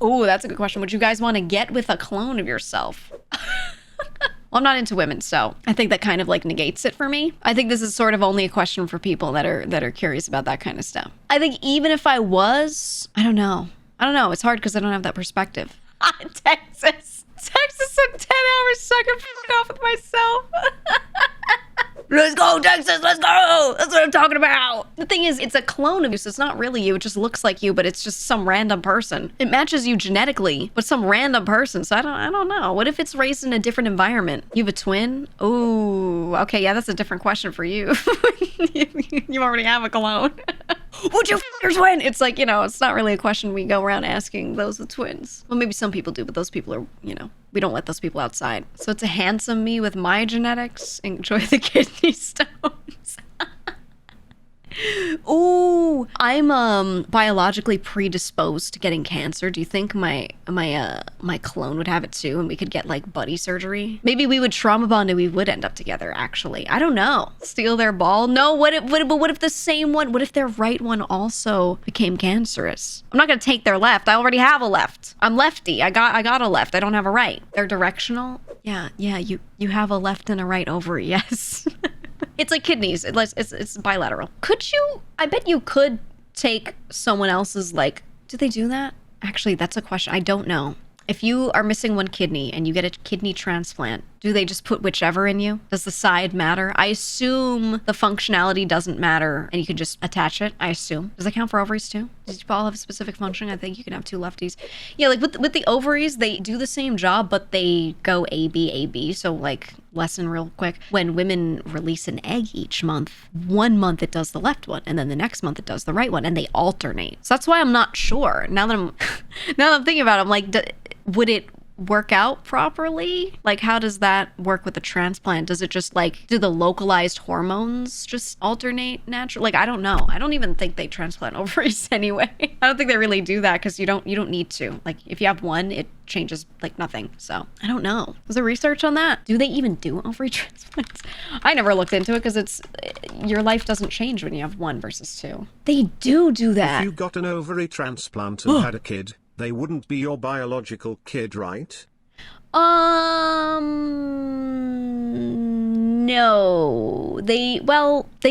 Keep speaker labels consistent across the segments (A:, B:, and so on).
A: Oh, that's a good question. Would you guys want to get with a clone of yourself? Well, I'm not into women, so I think that kind of like negates it for me. I think this is sort of only a question for people that are curious about that kind of stuff. I think even if I was, I don't know. It's hard because I don't have that perspective. Texas said 10 hours so I can fuck off with myself. Let's go, Texas, let's go. That's what I'm talking about. The thing is, it's a clone of you, so it's not really you. It just looks like you, but it's just some random person. It matches you genetically, but some random person. So I don't know. What if it's raised in a different environment? You have a twin? Ooh, okay, yeah, that's a different question for you. You already have a clone. Would you f your twin? It's like, it's not really a question we go around asking those with twins. Well, maybe some people do, but those people are, we don't let those people outside. So it's a handsome me with my genetics. Enjoy the kidney stones. Ooh, I'm biologically predisposed to getting cancer. Do you think my clone would have it too, and we could get like buddy surgery? Maybe we would trauma bond and we would end up together. Actually, I don't know. Steal their ball? No. What if the same one? What if their right one also became cancerous? I'm not gonna take their left. I already have a left. I'm lefty. I got a left. I don't have a right. They're directional. Yeah. You have a left and a right ovary. Yes. It's like kidneys. It's bilateral. Could you? I bet you could take someone else's, like, do they do that? Actually, that's a question. I don't know. If you are missing one kidney and you get a kidney transplant, do they just put whichever in you? Does the side matter? I assume the functionality doesn't matter and you can just attach it. I assume. Does that count for ovaries too? Does you all have a specific function? I think you can have two lefties. Yeah, like with the ovaries, they do the same job, but they go AB. So like, lesson real quick. When women release an egg each month, 1 month it does the left one, and then the next month it does the right one, and they alternate. So that's why I'm not sure. Now that I'm thinking about it, I'm like, would it work out properly? Like, how does that work with the transplant? Does it just like, do the localized hormones just alternate naturally? Like, I don't know. I don't even think they transplant ovaries anyway. I don't think they really do that because you don't need to. Like, if you have one, it changes like nothing. So I don't know. Was there research on that? Do they even do ovary transplants? I never looked into it because your life doesn't change when you have one versus two. They do that.
B: If you got an ovary transplant and had a kid, they wouldn't be your biological kid, right?
A: No. They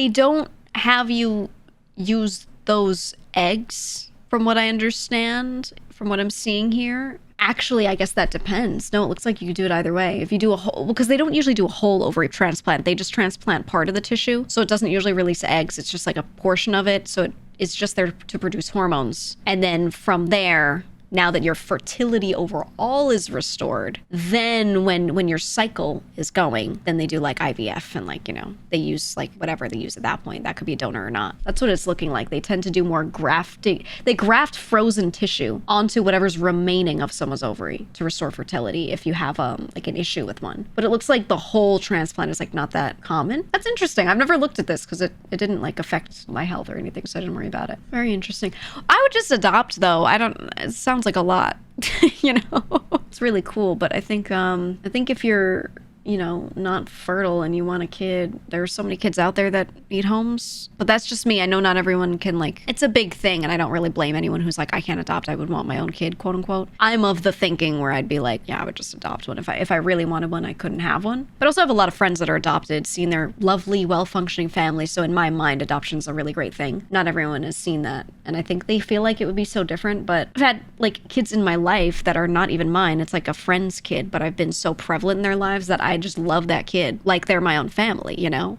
A: don't have you use those eggs, from what I understand, from what I'm seeing here. Actually, I guess that depends. No, it looks like you could do it either way. If you do a whole, because they don't usually do a whole ovary transplant. They just transplant part of the tissue. So it doesn't usually release eggs. It's just like a portion of it. So it's just there to produce hormones. And then from there, now that your fertility overall is restored, then when your cycle is going, then they do like IVF and like, they use like whatever they use at that point. That could be a donor or not. That's what it's looking like. They tend to do more grafting. They graft frozen tissue onto whatever's remaining of someone's ovary to restore fertility if you have like an issue with one. But it looks like the whole transplant is like not that common. That's interesting. I've never looked at this because it didn't like affect my health or anything, so I didn't worry about it. Very interesting. I would just adopt though. It sounds like a lot. It's really cool, but I think if you're not fertile and you want a kid, there are so many kids out there that need homes. But that's just me. I know not everyone can, like, it's a big thing, and I don't really blame anyone who's like, I can't adopt, I would want my own kid, quote unquote. I'm of the thinking where I'd be like, yeah, I would just adopt one. If I really wanted one, I couldn't have one. But I also have a lot of friends that are adopted, seen their lovely, well-functioning families. So in my mind, adoption's a really great thing. Not everyone has seen that, and I think they feel like it would be so different. But I've had like kids in my life that are not even mine. It's like a friend's kid, but I've been so prevalent in their lives that I just love that kid like they're my own family,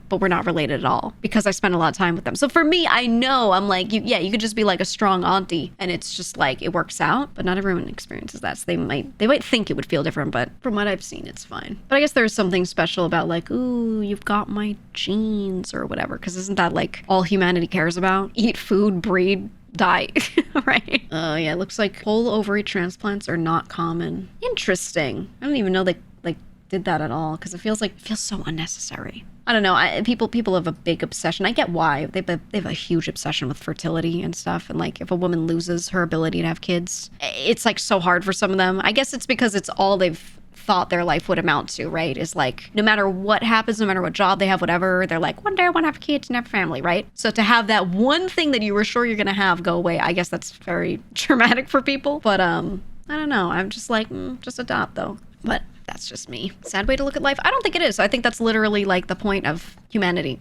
A: but we're not related at all because I spend a lot of time with them. So for me, I know I'm like, you could just be like a strong auntie and it's just like it works out, but not everyone experiences that. So they might think it would feel different, but from what I've seen, it's fine. But I guess there's something special about like, ooh, you've got my genes or whatever, because isn't that like all humanity cares about? Eat food, breed, die, right? Oh yeah, it looks like whole ovary transplants are not common. Interesting. I don't even know they did that at all, because it feels so unnecessary. I don't know. People have a big obsession. I get why. They have a huge obsession with fertility and stuff. And like, if a woman loses her ability to have kids, it's like so hard for some of them. I guess it's because it's all they've thought their life would amount to, right? Is like, no matter what happens, no matter what job they have, whatever, they're like, one day I want to have kids and have a family, right? So to have that one thing that you were sure you're going to have go away, I guess that's very traumatic for people. But I don't know. I'm just like, just adopt though. But that's just me. Sad way to look at life? I don't think it is. I think that's literally like the point of humanity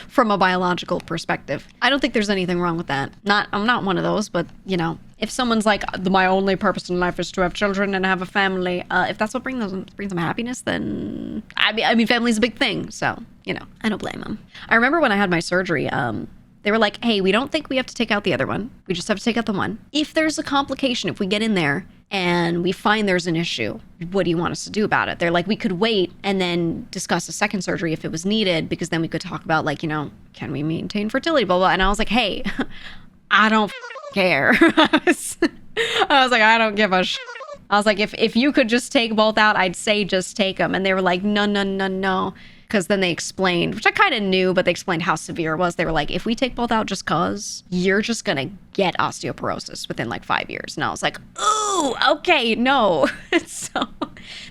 A: from a biological perspective. I don't think there's anything wrong with that. I'm not one of those, but you know, if someone's like, my only purpose in life is to have children and have a family, if that's what brings them happiness, then I mean, family's a big thing. So, you know, I don't blame them. I remember when I had my surgery, they were like, hey, we don't think we have to take out the other one. We just have to take out the one. If there's a complication, if we get in there and we find there's an issue, what do you want us to do about it? They're like, we could wait and then discuss a second surgery if it was needed, because then we could talk about like, you know, can we maintain fertility, blah, blah. And I was like, hey, I don't care. I was like, I don't give a shit. I was like, if you could just take both out, I'd say just take them. And they were like, no. Because then they explained, which I kind of knew, but they explained how severe it was. They were like, if we take both out just cause, you're just going to get osteoporosis within like 5 years. And I was like, ooh, okay, no. So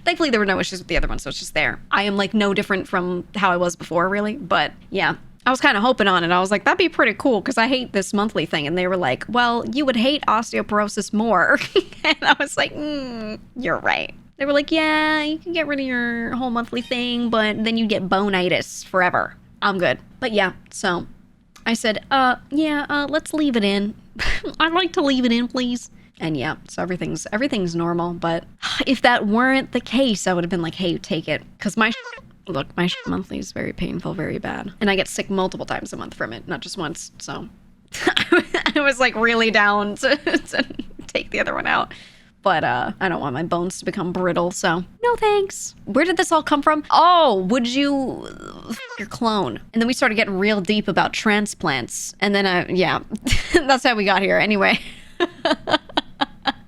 A: thankfully there were no issues with the other one. So it's just there. I am like no different from how I was before, really. But yeah, I was kind of hoping on it. I was like, that'd be pretty cool because I hate this monthly thing. And they were like, well, you would hate osteoporosis more. And I was like, you're right. They were like, yeah, you can get rid of your whole monthly thing, but then you get bone-itis forever. I'm good. But yeah, so I said, let's leave it in. I'd like to leave it in, please. And yeah, so everything's normal. But if that weren't the case, I would have been like, hey, take it. Because my monthly is very painful, very bad. And I get sick multiple times a month from it, not just once. So I was like really down to take the other one out. But I don't want my bones to become brittle, so no thanks. Where did this all come from? Oh, would you your clone? And then we started getting real deep about transplants. And then, that's how we got here. Anyway, I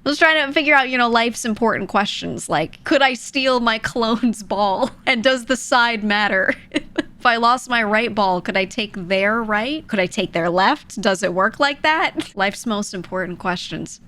A: was trying to figure out, life's important questions. Like, could I steal my clone's ball? And does the side matter? If I lost my right ball, could I take their right? Could I take their left? Does it work like that? Life's most important questions.